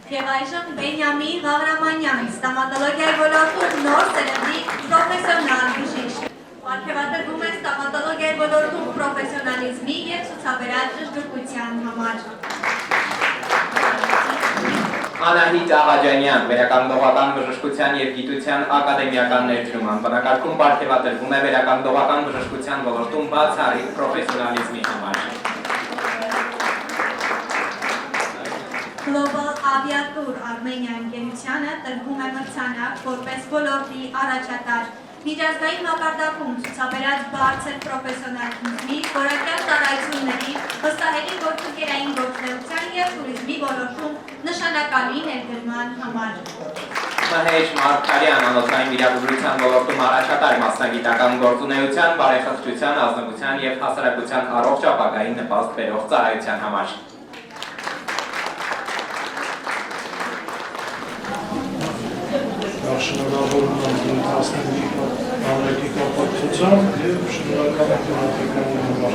Եվ այժմ Բենյամին Ղավրամանյան, ստամատոլոգիայի ոլորտում նոր սերնդի պրոֆեսիոնալ բժիշկ։ Պարգևատրվում է ստամատոլոգիայի ոլորտում պրոֆեսիոնալիզմի և ցուցաբերած ճշգրտության համար։ Անահիտ Աղաջանյան, վերականգնողական բժշկության և գիտության ակադեմիական ներդրում անվանակարգում պարգևատրվում է վերականգնողական բժշկության ոլորտում բացառիկ պրոֆեսիոնալիզմի համար։ Global Aviatur Armenia ընկերությանը տրվում է մրցանակ որպես ոլորտի առաջատար միջազգային մակարդակում ցուցաբերած բարձր պրոֆեսիոնալիզմի, որակյալ ծառայությունների, վստահելի գործընկերային գործունեության և տուրիզմի ոլորտում նշանակալի ներդրման համար։ Մհեշ Մարգարյան, անոթային վիրաբուժության ոլորտում առաջատար մասնագիտական գործունեության, բարեխղճության, ազնվության և հասարակության առողջ ապագային նպաստ բերող ծառայության համար։ Շնորհավորում եմ դրութասների հանրակի կապակցությամբ և շնորհակալ եմ տեխնիկական համար։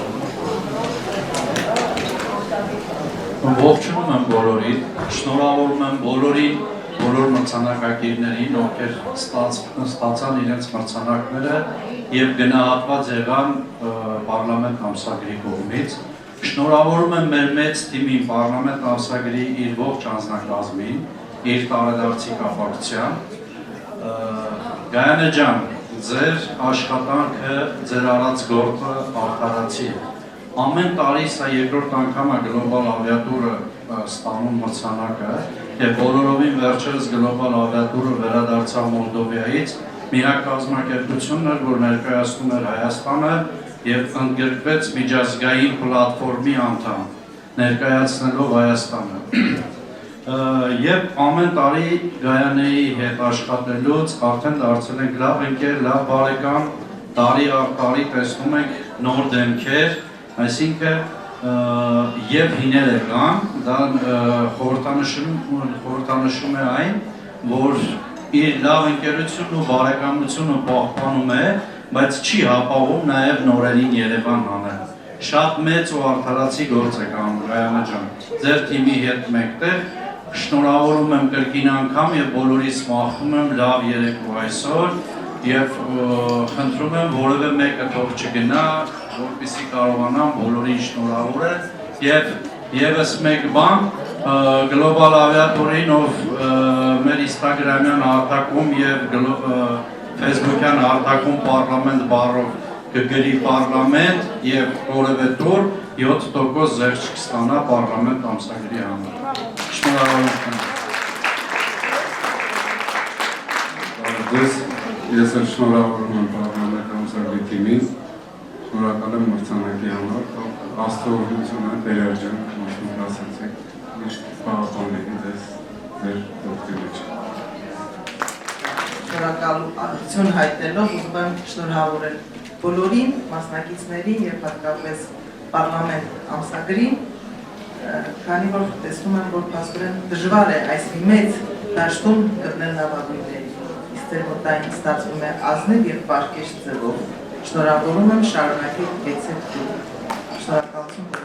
Ողջունում եմ բոլորին, շնորհավորում եմ բոլոր մրցանակակիրներին, ովքեր ստացան իրենց մրցանակները և գնահատված եղան պարլամենտ ամսագրի կողմից։ Շնորհավորում եմ մեր մեծ թիմին պարլամենտ ամսագրի իր ողջ անձնակազմին, իր տարեդարձի կապակցությամբ։ Գայանե ջան, ձեր աշխատանքը, ձեր արած գործը արդարացի է։ Ամեն տարի սա երկրորդ անգամ է Global Aviatur-ը ստանում մրցանակը և բոլորովին վերջերս Global Aviatur-ը վերադարձավ Մոլդովայից, միակ կազմակերպությունն էր, որ ներկայացնում էր Հայաստանը և ընդգրկվեց միջազգային պլատֆորմի անդամ, ներկայացնելով Հայաստանը։ Եվ ամեն տարի Գայանեի հետ աշխատելուց արդեն դարձել ենք լավ ընկեր, լավ բարեկամ, տարի առ տարի տեսնում ենք նոր դեմքեր, այսինքն և հիները կան, դա խորհրդանշում է այն, որ իր լավ ընկերությունն ու բարեկամությունը պահպանում է, բայց չի հապաղում նաև նորերին Երևան անել։ Շատ մեծ ու արդարացի գործ է կանում Գայանե ջան, ձեր թիմի հետ մեկտեղ շնորհավորում եմ կրկին անգամ և բոլորիս մաղթում եմ լավ երեկո այսօր և խնդրում եմ որևէ մեկը թող չգնա, որպեսզի կարողանամ բոլորին շնորհավորել և ևս մեկ բան Global Aviatur-ին, ով մեր Instagram-յան հարթակում և Facebook-յան հարթակում պարլամենտ բառով կգրի պարլամենտ և որևէ տուր 7% զեղչ կստանա պարլամենտ ամսագրի համար։ Շնորհավորում Ես էլ շնորհավորում եմ պարլամենտ ամսագրի թիմին, շնորհակալ եմ մրցանակի համար, Աստծո օրհնությունը Տեր ջան, ոնց ասացիք, միշտ պահպանեք ձեզ ձեր ողջի մեջ։ Շնորհակալություն հայտնելով ուզում եմ շնորհավորել բոլորին, մասնակիցներին և հատկապես պարլամենտ ամսագրին, քանի որ տեսնում եմ, որ փաստորեն դժվար է այս մեծ դաշտում գտնել լավագույնների, իսկ ձեր մոտ այն ստացվում է ազնիվ և պարկեշտ ձևով։ Շնորհավորում եմ, շարունակեք, գեցեք դուք։ Շնորհակալություն։